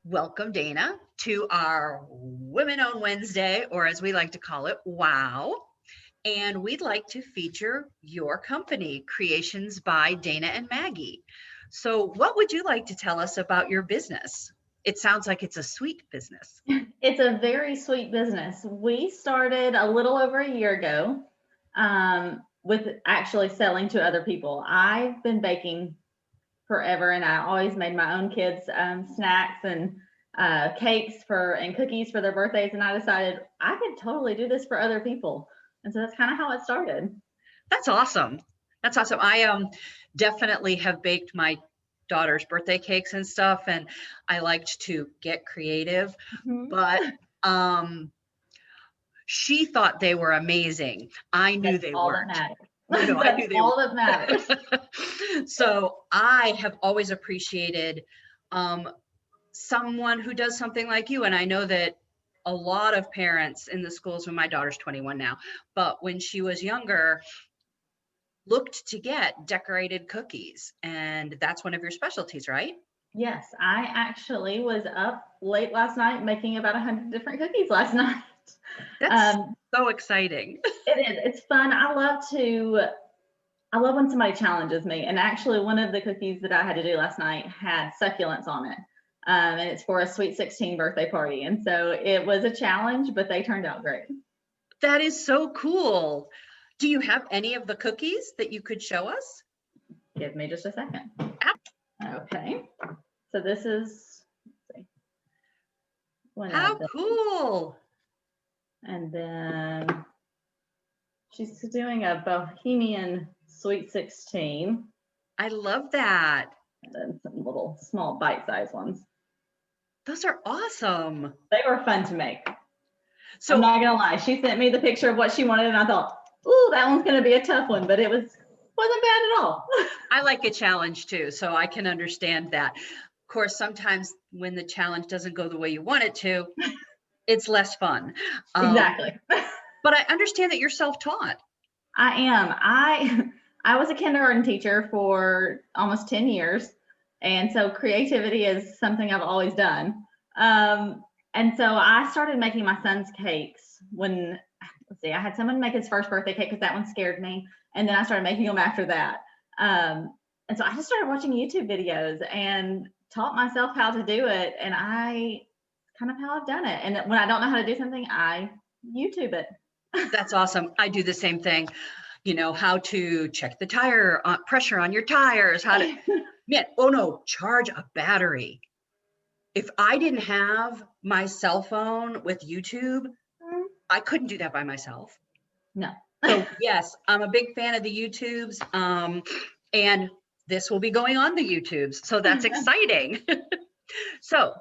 Welcome, Dana, to our Women on Wednesday, or as we like to call it, WOW. And we'd like to feature your company, Creations by Dana and Maggie. So, what would you like to tell us about your business? It sounds like it's a sweet business. It's a very sweet business. We started a little over a year ago with actually selling to other people. I've been baking forever, and I always made my own kids snacks and cakes and cookies for their birthdays. And I decided I could totally do this for other people, and so that's kind of how it started. That's awesome. That's awesome. I definitely have baked my daughter's birthday cakes and stuff, and I liked to get creative, but she thought they were amazing. I knew That's they all weren't. that No, matters. no, I knew That's they all weren't. that matters. So I have always appreciated someone who does something like you. And I know that a lot of parents in the schools, when my daughter's 21 now, but when she was younger, looked to get decorated cookies. And that's one of your specialties, right? Yes, I actually was up late last night making about 100 different cookies last night. That's so exciting. It is. It's fun. I love when somebody challenges me. And actually, one of the cookies that I had to do last night had succulents on it. And it's for a sweet 16 birthday party. And so it was a challenge, but they turned out great. That is so cool. Do you have any of the cookies that you could show us? Give me just a second. Okay. So this is, let's see. How cool. And then she's doing a Bohemian Sweet 16. I love that. And then some little small bite-sized ones. Those are awesome. They were fun to make. So I'm not gonna lie, she sent me the picture of what she wanted, and I thought, "Ooh, that one's gonna be a tough one," but it wasn't bad at all. I like a challenge too, so I can understand that. Of course, sometimes when the challenge doesn't go the way you want it to, it's less fun. Exactly. But I understand that you're self-taught. I am. I was a kindergarten teacher for almost 10 years, and so creativity is something I've always done. And so I started making my son's cakes when, let's see, I had someone make his first birthday cake because that one scared me, and then I started making them after that. And so I just started watching YouTube videos and taught myself how to do it, and I kind of how I've done it. And when I don't know how to do something, I YouTube it. That's awesome. I do the same thing. You know, how to check the tire pressure on your tires, how to, charge a battery. If I didn't have my cell phone with YouTube, I couldn't do that by myself. No. So yes, I'm a big fan of the YouTubes, and this will be going on the YouTubes. So that's exciting. So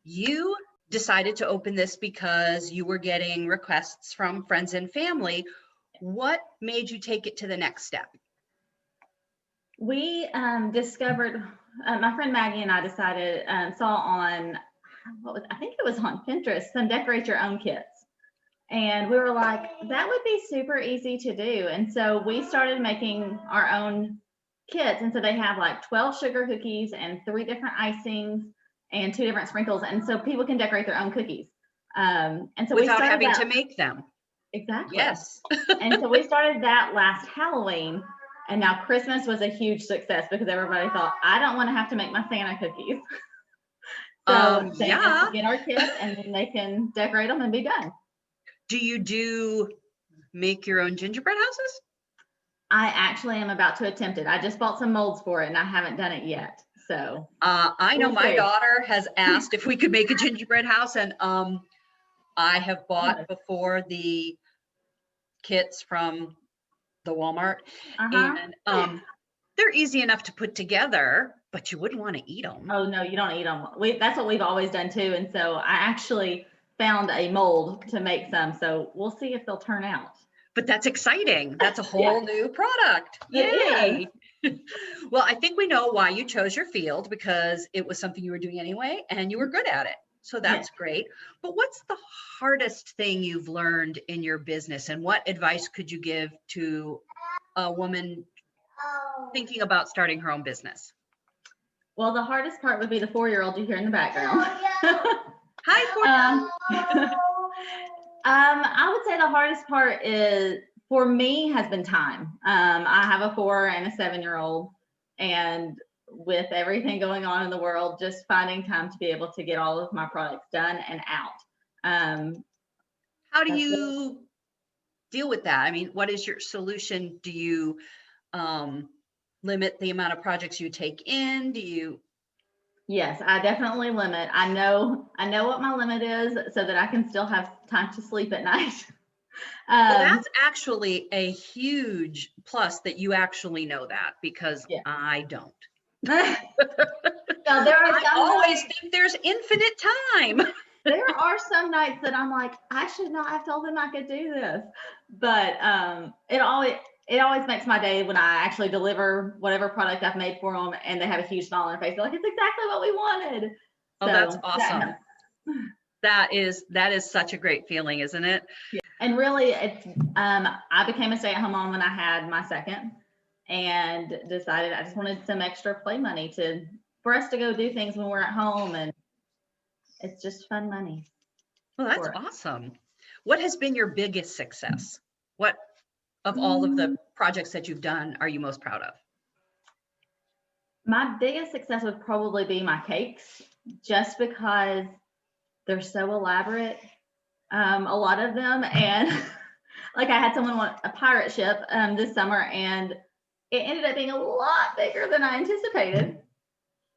you decided to open this because you were getting requests from friends and family. What made you take it to the next step? We discovered, my friend Maggie and I decided, saw on, I think it was on Pinterest, some decorate your own kits. And we were like, that would be super easy to do. And so we started making our own kits. And so they have like 12 sugar cookies and 3 different icings and 2 different sprinkles. And so people can decorate their own cookies. And so without having to make them. Exactly. Yes. And so we started that last Halloween. And now Christmas was a huge success because everybody thought, I don't want to have to make my Santa cookies. So they just get our kit and then they can decorate them and be done. Do you make your own gingerbread houses? I actually am about to attempt it. I just bought some molds for it and I haven't done it yet. So I know my daughter has asked if we could make a gingerbread house, and I have bought before the kits from the Walmart, and they're easy enough to put together, but you wouldn't want to eat them. Oh no, you don't eat them. That's what we've always done too. And so I actually found a mold to make some. So we'll see if they'll turn out. But that's exciting. That's a whole new product. Yay. Well, I think we know why you chose your field, because it was something you were doing anyway and you were good at it. So that's great. But what's the hardest thing you've learned in your business, and what advice could you give to a woman thinking about starting her own business? Well, the hardest part would be the 4-year-old you hear in the background. Hi, I would say the hardest part is for me has been time. I have a 4 and a 7-year-old, and with everything going on in the world, just finding time to be able to get all of my products done and out. How do you deal with that? I mean, what is your solution? Do you limit the amount of projects you take in? Do you? Yes, I definitely limit. I know what my limit is so that I can still have time to sleep at night. Well, that's actually a huge plus that you actually know that, because Yeah. I don't. No, there are I some always nights, think there's infinite time. there are some nights that I'm like, I should not have told them I could do this. But it always makes my day when I actually deliver whatever product I've made for them and they have a huge smile on their face. They're like, it's exactly what we wanted. Oh, So, that's awesome. That is such a great feeling, isn't it? Yeah. And really, it's I became a stay-at-home mom when I had my second, and decided I just wanted some extra play money for us to go do things when we're at home, and it's just fun money. Well, that's awesome. What has been your biggest success? What of all of the projects that you've done are you most proud of? My biggest success would probably be my cakes, just because they're so elaborate, a lot of them. And like I had someone want a pirate ship this summer, and it ended up being a lot bigger than I anticipated.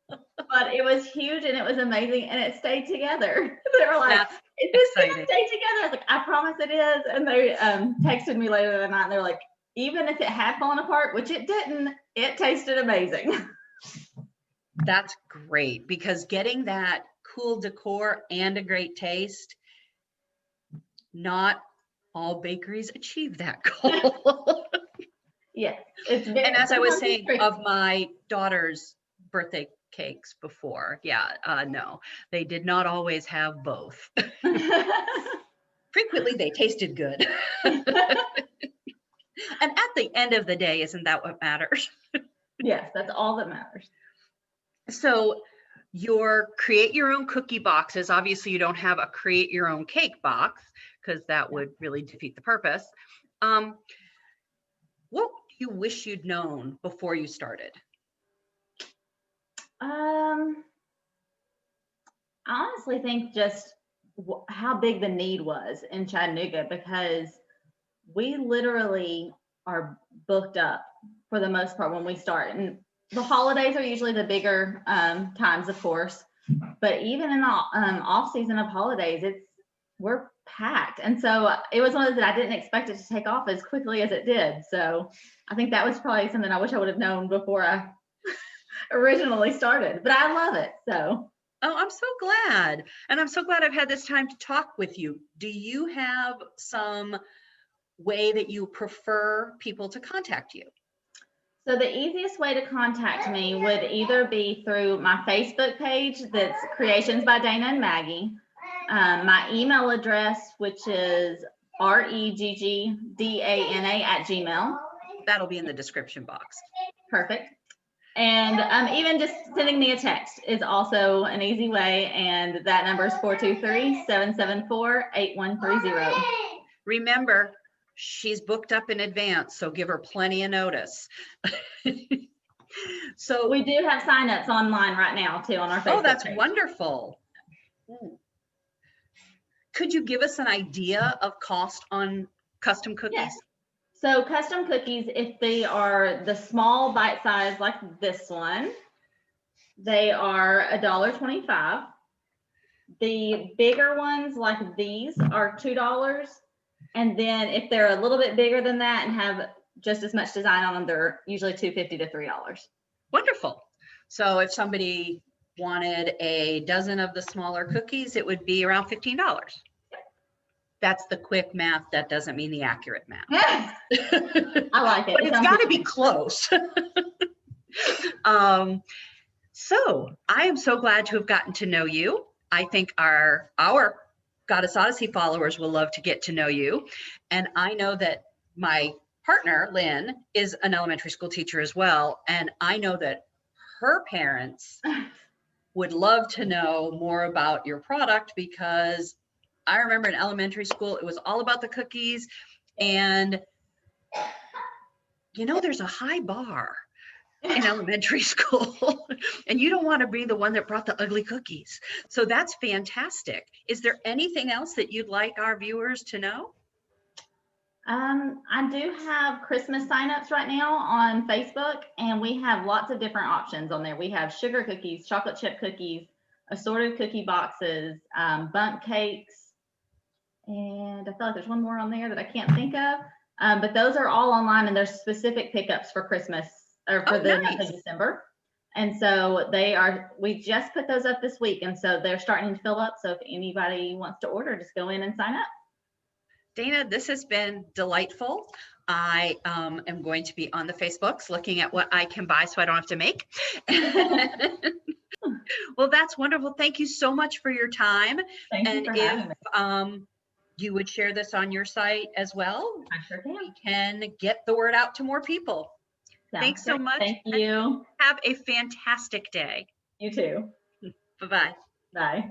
But it was huge and it was amazing, and it stayed together. They were like, is this going to stay together? I was like, I promise it is. And they texted me later that night, and they're like, even if it had fallen apart, which it didn't, it tasted amazing. That's great, because getting that cool decor and a great taste, not all bakeries achieve that goal. Yes. And as I was saying of my daughter's birthday cakes before, no, they did not always have both. Frequently they tasted good. And at the end of the day, isn't that what matters? Yes, that's all that matters. So your create your own cookie boxes, obviously you don't have a create your own cake box, because that would really defeat the purpose. What do you wish you'd known before you started? I honestly think just how big the need was in Chattanooga, because we literally are booked up for the most part when we start. And the holidays are usually the bigger times, of course, but even in the off season of holidays, we're packed. And so it was one of those that I didn't expect it to take off as quickly as it did. So I think that was probably something I wish I would have known before I originally started, but I love it. So. Oh, I'm so glad. And I'm so glad I've had this time to talk with you. Do you have some way that you prefer people to contact you? So the easiest way to contact me would either be through my Facebook page, that's Creations by Dana and Maggie. My email address, which is reggdana@gmail. That'll be in the description box. Perfect. And even just sending me a text is also an easy way. And that number is 423-774-8130. Remember, she's booked up in advance, so give her plenty of notice. So we do have signups online right now too on our Facebook. Oh, that's page. Wonderful. Could you give us an idea of cost on custom cookies? Yes. So custom cookies, if they are the small bite size like this one, they are $1.25. The bigger ones like these are $2. And then if they're a little bit bigger than that and have just as much design on them, they're usually $2.50 to $3. Wonderful. So if somebody wanted a dozen of the smaller cookies, it would be around $15. That's the quick math. That doesn't mean the accurate math. I like it. But it's got to be close. So I am so glad to have gotten to know you. I think our Goddess Odyssey followers will love to get to know you. And I know that my partner, Lynn, is an elementary school teacher as well. And I know that her parents would love to know more about your product, because I remember in elementary school, it was all about the cookies. And, there's a high bar in elementary school, and you don't want to be the one that brought the ugly cookies. So that's fantastic. Is there anything else that you'd like our viewers to know? I do have Christmas signups right now on Facebook, and we have lots of different options on there. We have sugar cookies, chocolate chip cookies, assorted cookie boxes, bundt cakes, and I feel like there's one more on there that I can't think of. But those are all online, and there's specific pickups for Christmas or for the month of December. And so we just put those up this week, and so they're starting to fill up. So if anybody wants to order, just go in and sign up. Dana, this has been delightful. I am going to be on the Facebooks looking at what I can buy so I don't have to make. Well, that's wonderful. Thank you so much for your time. Thank you for having me. You would share this on your site as well, I sure can. we can get the word out to more people. Thanks so much. Thank you. Have a fantastic day. You too. Bye-bye. Bye.